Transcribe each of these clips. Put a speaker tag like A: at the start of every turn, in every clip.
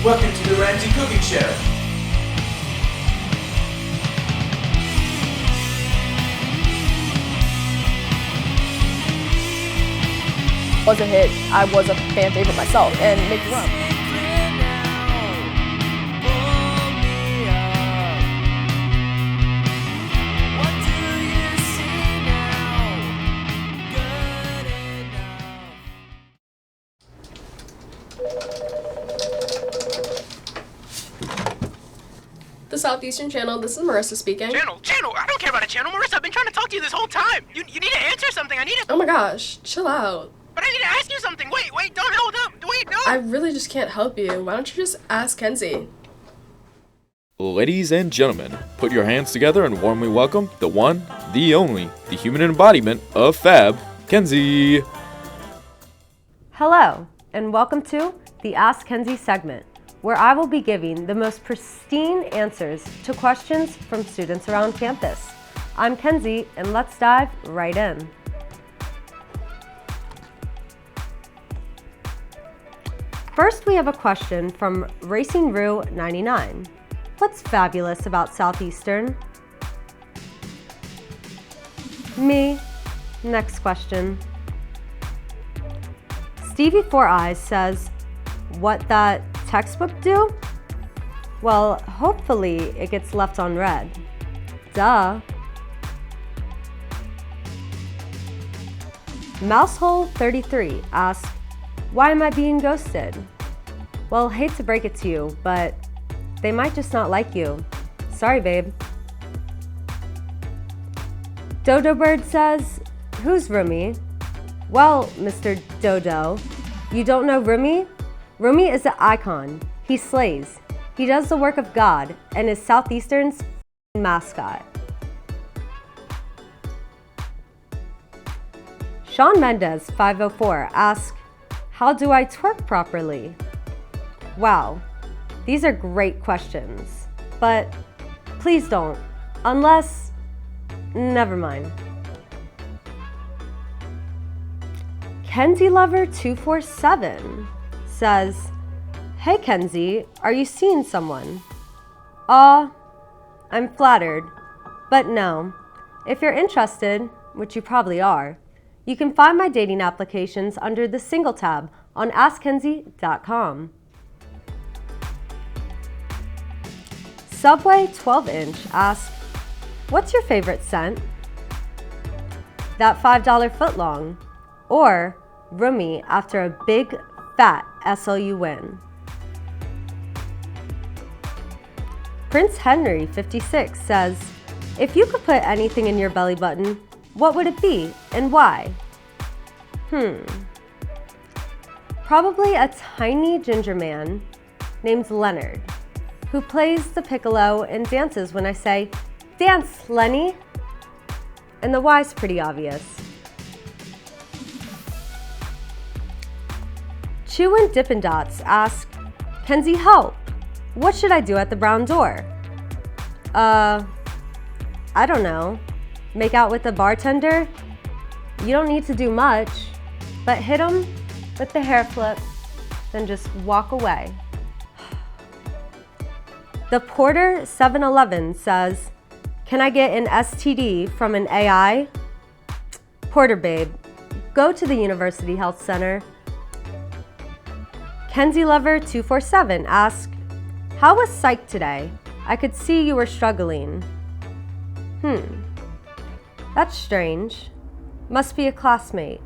A: Welcome to the Ramsey Cooking Show.
B: Was a hit. I was a fan favorite myself, and make it run. The Southeastern Channel, this is Marissa speaking.
C: Channel, I don't care about a channel. Marissa, I've been trying to talk to you this whole time. You need to answer something.
B: Oh my gosh, chill out.
C: But I need to ask you something. Wait, don't hold up. Wait, no.
B: I really just can't help you. Why don't you just ask Kenzie?
D: Ladies and gentlemen, put your hands together and warmly welcome the one, the only, the human embodiment of Fab, Kenzie.
E: Hello, and welcome to the Ask Kenzie segment, where I will be giving the most pristine answers to questions from students around campus. I'm Kenzie, and let's dive right in. First, we have a question from Racing Rue 99. What's fabulous about Southeastern? Me. Next question. Stevie Four Eyes says, what that textbook do? Well, hopefully it gets left on read. Duh. Mousehole33 asks, why am I being ghosted? Well, hate to break it to you, but they might just not like you. Sorry, babe. Dodo Bird says, who's Rumi? Well, Mr. Dodo, you don't know Rumi? Rumi is an icon. He slays. He does the work of God and is Southeastern's mascot. Sean Mendez 504 asks, how do I twerk properly? Wow, these are great questions, but please don't, unless, never mind. Kenzie Lover 247 says, hey Kenzie, are you seeing someone? I'm flattered, but no. If you're interested, which you probably are, you can find my dating applications under the single tab on askkenzie.com. Subway 12-inch asks, what's your favorite scent? That $5 footlong, or Rumi after a big fat SLU win. Prince Henry 56 says, if you could put anything in your belly button, what would it be and why? Probably a tiny ginger man named Leonard, who plays the piccolo and dances when I say, dance, Lenny. And the why's pretty obvious. Chew and Dippin' Dots ask, Kenzie, help. What should I do at the brown door? I don't know. Make out with the bartender? You don't need to do much, but hit him with the hair flip, then just walk away. The Porter 711 says, can I get an STD from an AI? Porter babe, go to the University Health Center. Kenzie Lover 247 asks, how was psych today? I could see you were struggling. That's strange. Must be a classmate.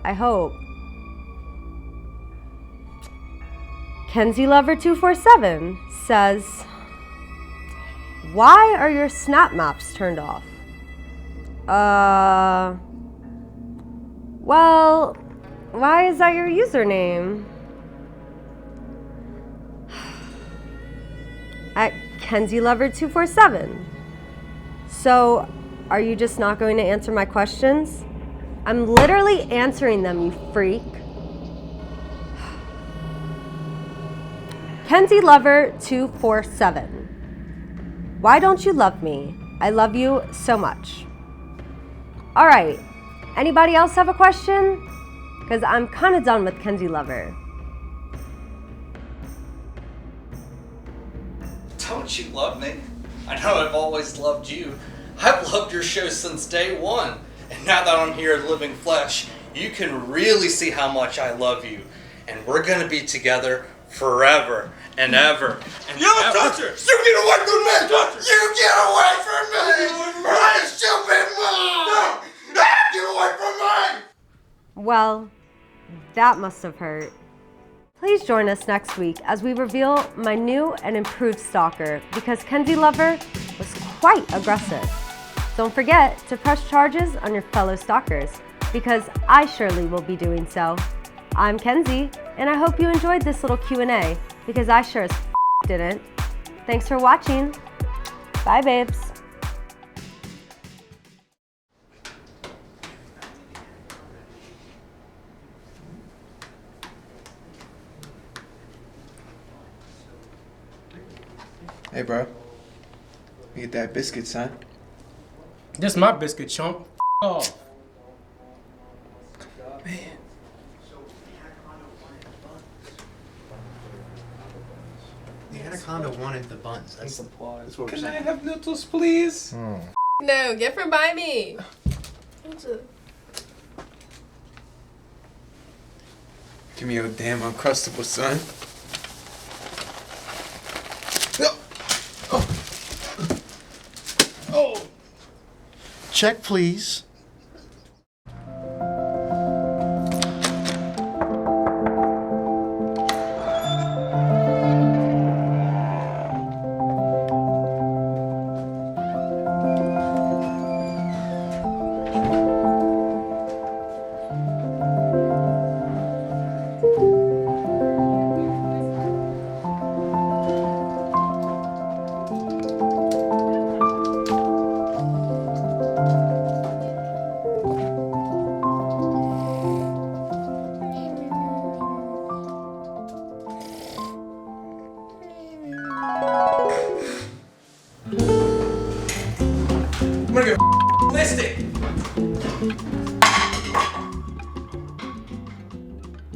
E: I hope. Kenzie Lover 247 says, why are your snap maps turned off? Well, why is that your username? At Kenzie Lover 247. So, are you just not going to answer my questions? I'm literally answering them, you freak. Kenzie Lover 247. Why don't you love me? I love you so much. All right, anybody else have a question? Because I'm kind of done with Kenzie Lover.
F: Don't you love me? I know I've always loved you. I've loved your show since day one. And now that I'm here in living flesh, you can really see how much I love you. And we're gonna be together forever and ever. And
A: You don't touch her! You get away from me! You get away from me! You stupid mom! Get away from me!
E: Well, that must have hurt. Please join us next week as we reveal my new and improved stalker because Kenzie Lover was quite aggressive. Don't forget to press charges on your fellow stalkers because I surely will be doing so. I'm Kenzie, and I hope you enjoyed this little Q&A because I sure as didn't. Thanks for watching. Bye, babes.
A: Hey, bro. You get that biscuit, son.
G: This my biscuit, chump. Off.
A: Man.
H: The anaconda wanted the buns. That's the plot. That's what we're
A: Can I
H: saying.
A: have noodles, please?
B: No, get from by me.
A: Give me your damn Uncrustable, son.
H: Check, please.
A: I'm gonna go ballistic.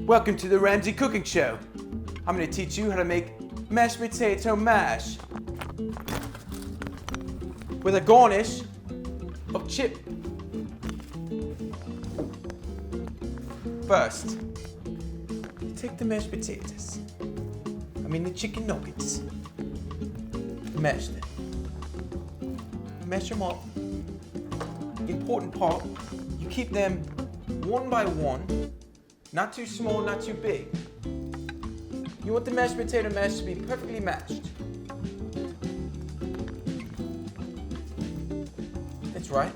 A: Welcome to the Ramsey Cooking Show. I'm gonna teach you how to make mashed potato mash with a garnish of chip. First, take the mashed potatoes. The chicken nuggets. Mash them. Mash them up. Important part, you keep them one by one, not too small, not too big. You want the mashed potato mash to be perfectly mashed. That's right.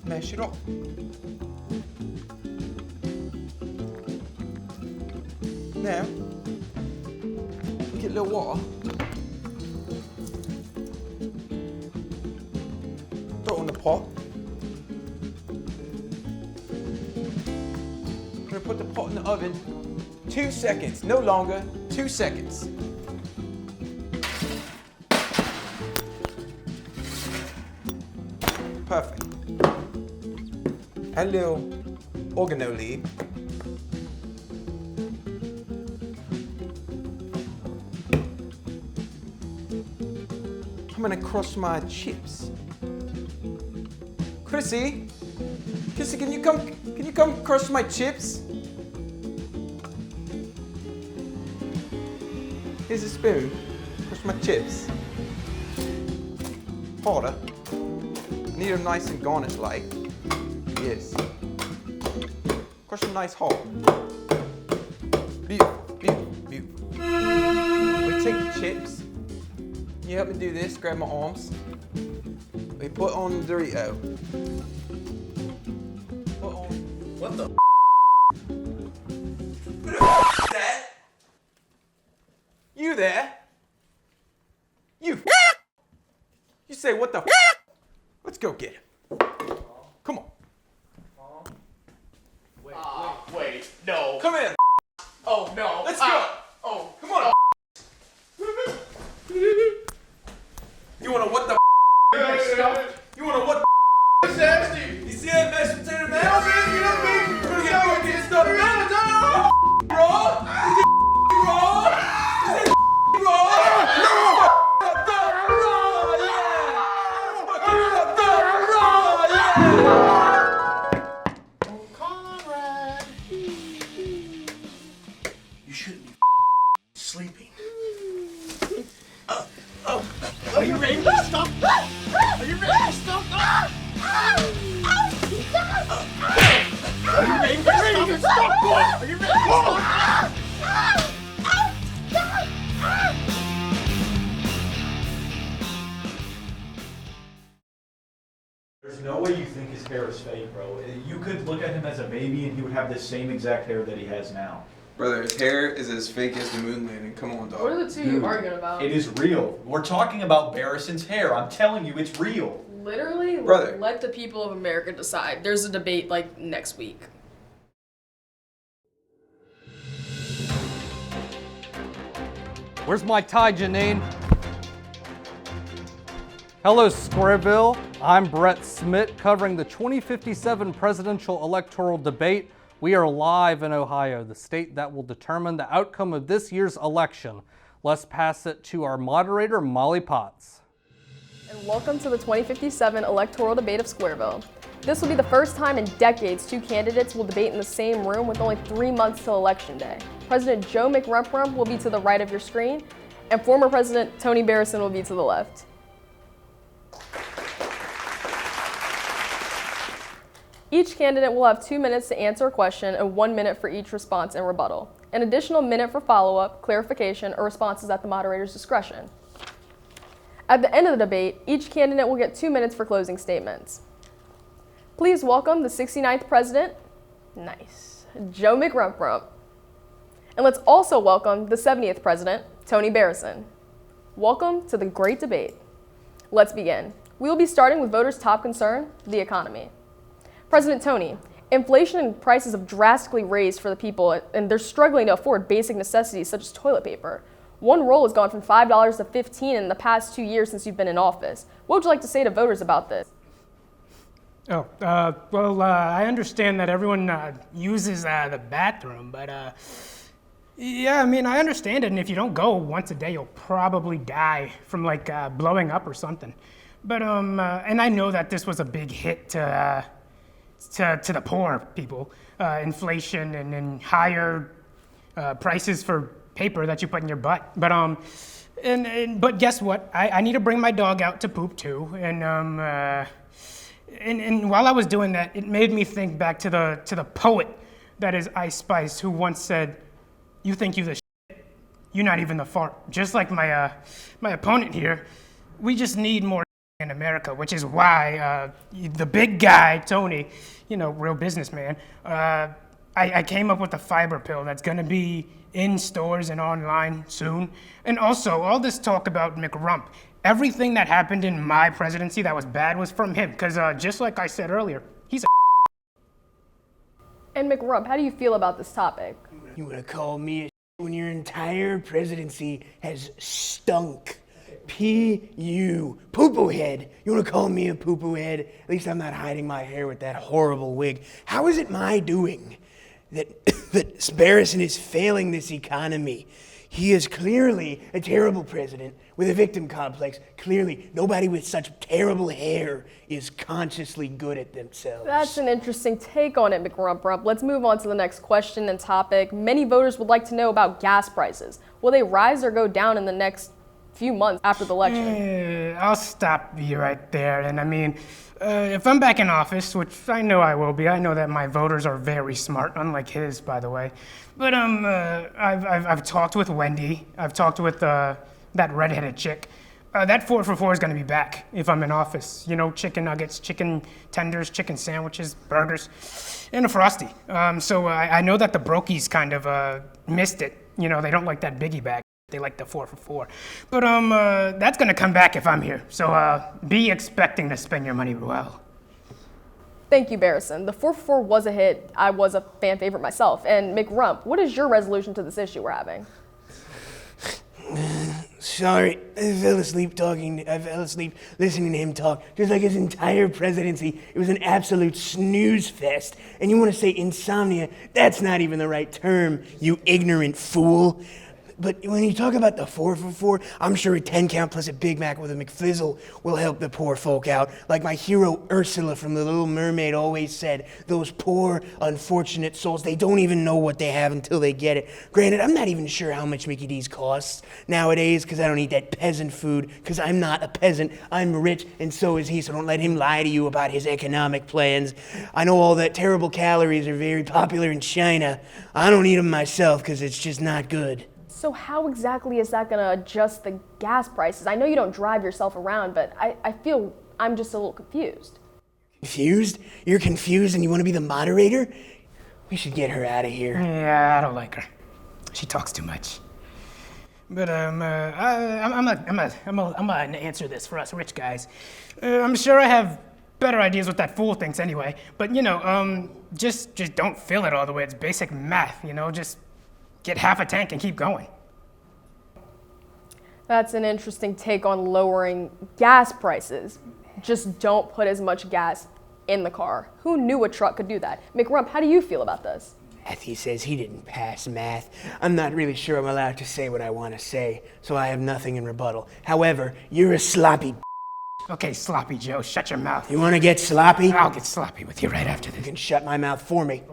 A: Mash it up. Now, get a little water. Throw it in the pot. I'm gonna put the pot in the oven 2 seconds, no longer, 2 seconds. Perfect. Add a little oregano leaf. I'm gonna crush my chips. Chrissy, can you come crush my chips? Here's a spoon. Crush my chips. Harder. Need them nice and garnished like. Yes. Crush them nice hard. Beautiful, beautiful, beautiful. We take the chips. You help me do this, grab my arms. We put on the Dorito. Put on. What the Who the is that? You there? You. You say what the Let's go get him. Come on.
C: Wait, no.
A: Come in.
C: Oh, no.
A: Let's go.
C: Oh,
A: Come on. You wanna what the You wanna what
C: it's nasty.
A: You see that mashed potato mash? We're gonna get this stuff. Raw? Is it raw? Is it raw?
H: shouldn't be sleeping.
G: Are you ready to stop? Are you ready to stop? Are you ready to stop? Are you ready to stop?
I: There's no way you think his hair is fake, bro. You could look at him as a baby and he would have the same exact hair that he has now.
J: Brother, his hair is as fake as the moon landing. Come on, dog.
B: What are the two you arguing about?
I: It is real. We're talking about Barrison's hair. I'm telling you, it's real.
B: Literally,
J: Brother.
B: let the people of America decide. There's a debate like next week.
K: Where's my tie, Janine? Hello, Squareville. I'm Brett Smith covering the 2057 presidential electoral debate. We are live in Ohio, the state that will determine the outcome of this year's election. Let's pass it to our moderator, Molly Potts.
B: And welcome to the 2057 electoral debate of Squareville. This will be the first time in decades two candidates will debate in the same room with only 3 months till Election Day. President Joe McRump will be to the right of your screen, and former President Tony Barrison will be to the left. Each candidate will have 2 minutes to answer a question and 1 minute for each response and rebuttal. An additional minute for follow-up, clarification, or responses at the moderator's discretion. At the end of the debate, each candidate will get 2 minutes for closing statements. Please welcome the 69th President, Joe McRump. And let's also welcome the 70th President, Tony Barrison. Welcome to the great debate. Let's begin. We will be starting with voters' top concern, the economy. President Tony, inflation and prices have drastically raised for the people, and they're struggling to afford basic necessities such as toilet paper. One roll has gone from $5 to $15 in the past 2 years since you've been in office. What would you like to say to voters about this?
G: I understand that everyone uses the bathroom, but yeah, I mean, I understand it, and if you don't go once a day, you'll probably die from blowing up or something. But and I know that this was a big hit to the poor people, inflation and higher prices for paper that you put in your butt. But but guess what? I need to bring my dog out to poop too, and while I was doing that, it made me think back to the poet that is Ice Spice, who once said, "You think you the shit, you're not even the fart." Just like my opponent here, we just need more in America, which is why the big guy, Tony, real businessman, I came up with a fiber pill that's gonna be in stores and online soon. And also, all this talk about McRump, everything that happened in my presidency that was bad was from him, because just like I said earlier, he's a
B: And McRump, how do you feel about this topic?
H: You wanna call me a when your entire presidency has stunk? P.U. Poo-poo head. You wanna call me a poo-poo head? At least I'm not hiding my hair with that horrible wig. How is it my doing that Barrison is failing this economy? He is clearly a terrible president with a victim complex. Clearly, nobody with such terrible hair is consciously good at themselves.
B: That's an interesting take on it, McRump. Let's move on to the next question and topic. Many voters would like to know about gas prices. Will they rise or go down in the next few months after the election?
G: I'll stop you right there. And I mean, if I'm back in office, which I know I will be, I know that my voters are very smart, unlike his, by the way. But I've talked with Wendy. I've talked with that redheaded chick. That 4 for $4 is going to be back if I'm in office. Chicken nuggets, chicken tenders, chicken sandwiches, burgers, and a Frosty. So I know that the brokies kind of missed it. They don't like that biggie bag. They like the 4 for $4. But that's going to come back if I'm here. So be expecting to spend your money well.
B: Thank you, Barrison. The 4 for $4 was a hit. I was a fan favorite myself. And McRump, what is your resolution to this issue we're having?
H: Sorry, I fell asleep listening to him talk. Just like his entire presidency, it was an absolute snooze fest. And you want to say insomnia? That's not even the right term, you ignorant fool. But when you talk about the 4 for $4, I'm sure a 10 count plus a Big Mac with a McFizzle will help the poor folk out. Like my hero Ursula from The Little Mermaid always said, those poor, unfortunate souls, they don't even know what they have until they get it. Granted, I'm not even sure how much Mickey D's costs nowadays because I don't eat that peasant food because I'm not a peasant. I'm rich and so is he, so don't let him lie to you about his economic plans. I know all that terrible calories are very popular in China. I don't eat them myself because it's just not good.
B: So how exactly is that going to adjust the gas prices? I know you don't drive yourself around, but I feel I'm just a little confused.
H: Confused? You're confused and you want to be the moderator? We should get her out of here.
G: Yeah, I don't like her. She talks too much. But I'm gonna answer this for us rich guys. I'm sure I have better ideas what that fool thinks anyway. But just don't fill it all the way. It's basic math, just get half a tank and keep going.
B: That's an interesting take on lowering gas prices. Just don't put as much gas in the car. Who knew a truck could do that? McRump, how do you feel about this?
H: He says he didn't pass math. I'm not really sure I'm allowed to say what I want to say, so I have nothing in rebuttal. However, you're a sloppy.
G: Okay, Sloppy Joe, shut your mouth.
H: You want to get sloppy?
G: I'll get sloppy with you right after
H: You
G: this.
H: can shut my mouth for me.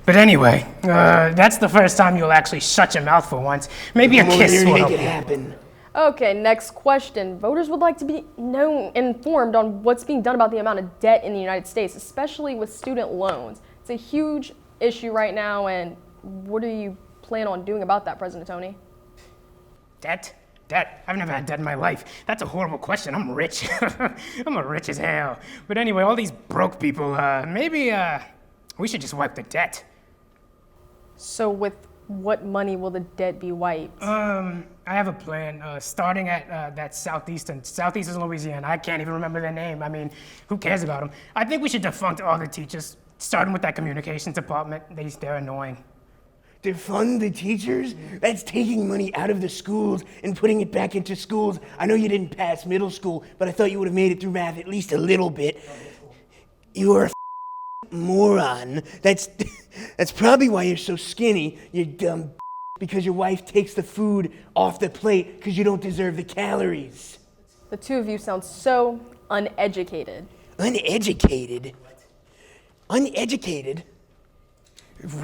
G: But anyway, that's the first time you'll actually shut your mouth for once. Maybe a
H: Come over
G: kiss
H: here and
G: will
H: make
G: help
H: it
G: you.
H: happen.
B: Okay, next question. Voters would like to be informed on what's being done about the amount of debt in the United States, especially with student loans. It's a huge issue right now, and what do you plan on doing about that, President Tony?
G: Debt? I've never had debt in my life. That's a horrible question. I'm rich. I'm rich as hell. But anyway, all these broke people, maybe we should just wipe the debt.
B: So with what money will the debt be wiped?
G: I have a plan, starting at that Southeastern Louisiana. I can't even remember their name. I mean, who cares about them? I think we should defunct all the teachers, starting with that communications department. They're annoying.
H: Defund the teachers? That's taking money out of the schools and putting it back into schools. I know you didn't pass middle school, but I thought you would have made it through math at least a little bit. You are a moron. That's probably why you're so skinny, you dumb because your wife takes the food off the plate because you don't deserve the calories.
B: The two of you sound so uneducated.
H: Uneducated? Uneducated?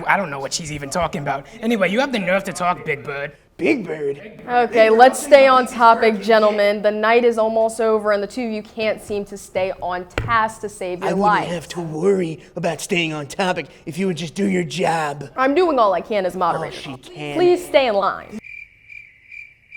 G: I don't know what she's even talking about. Anyway, you have the nerve to talk, Big Bird.
H: Big Bird?
B: Okay, let's stay on topic, gentlemen. The night is almost over, and the two of you can't seem to stay on task to save your
H: I
B: life.
H: wouldn't have to worry about staying on topic if you would just do your job.
B: I'm doing all I can as moderator.
H: She can.
B: Please stay in line.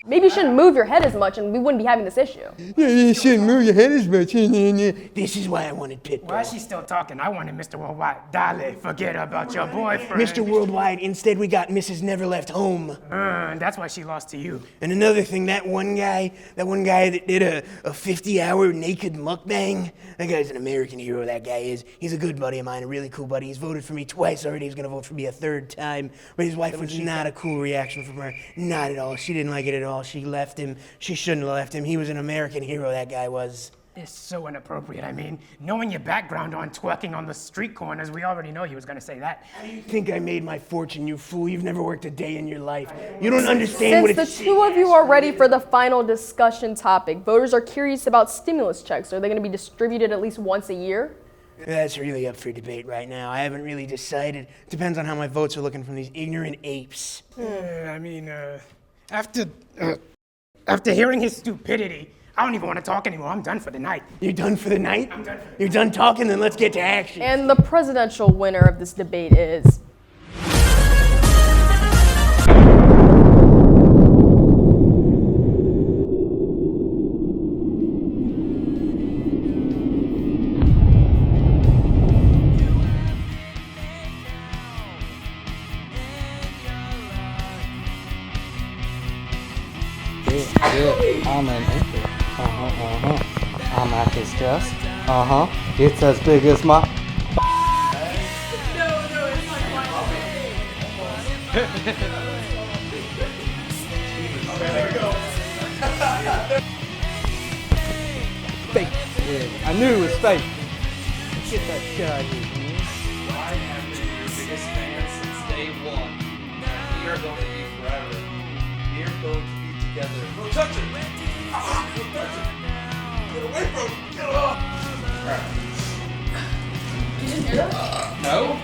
B: Maybe you shouldn't move your head as much, and we wouldn't be having this issue.
H: You shouldn't move your head as much. This is why I wanted Pitbull.
G: Why is she still talking? I wanted Mr. Worldwide. Dale, forget about your boyfriend.
H: Mr. Worldwide, instead we got Mrs. Never Left Home.
G: That's why she lost to you.
H: And another thing, that one guy that did a 50-hour naked mukbang, that guy's an American hero, that guy is. He's a good buddy of mine, a really cool buddy. He's voted for me twice already. He's gonna vote for me a third time. But his wife was not a cool reaction from her. Not at all. She didn't like it at all. She left him. She shouldn't have left him. He was an American hero, that guy was.
G: It's so inappropriate. I mean, knowing your background on twerking on the street corners, we already know he was gonna say that.
H: How do you think I made my fortune, you fool? You've never worked a day in your life. You don't understand what
B: Since
H: it's...
B: the two of you are ready for the final discussion topic, voters are curious about stimulus checks. Are they going to be distributed at least once a year?
H: That's really up for debate right now. I haven't really decided. Depends on how my votes are looking from these ignorant apes.
G: After hearing his stupidity, I don't even want to talk anymore. I'm done for the night.
H: You're done for the night?
G: I'm done for the night.
H: You're done talking? Then let's get to action.
B: And the presidential winner of this debate is...
K: Yeah, I'm an anchor. I'm at his chest. It's as big as my. Fake. Yeah, I knew it was fake. Get that shit out of here, man.
F: I have been your biggest fan since day one. We are going to be forever. going to be together. Don't touch it! Don't touch it! Get away from him! Get off!
B: You didn't hear that?
F: No?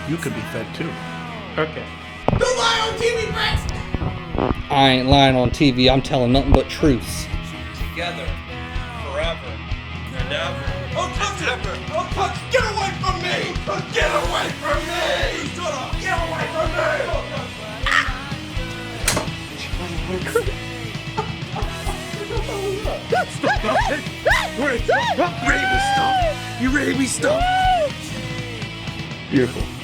L: You could be fed too.
G: Okay.
F: Don't lie on TV, Brett!
K: I ain't lying on TV. I'm telling nothing but truths.
F: Together. Forever. And ever. Don't touch it! Don't touch it! Get away from me! Get away from me! Shut up! Get away from me!
L: Stop it! Ready we stop? You ready we stop? Beautiful.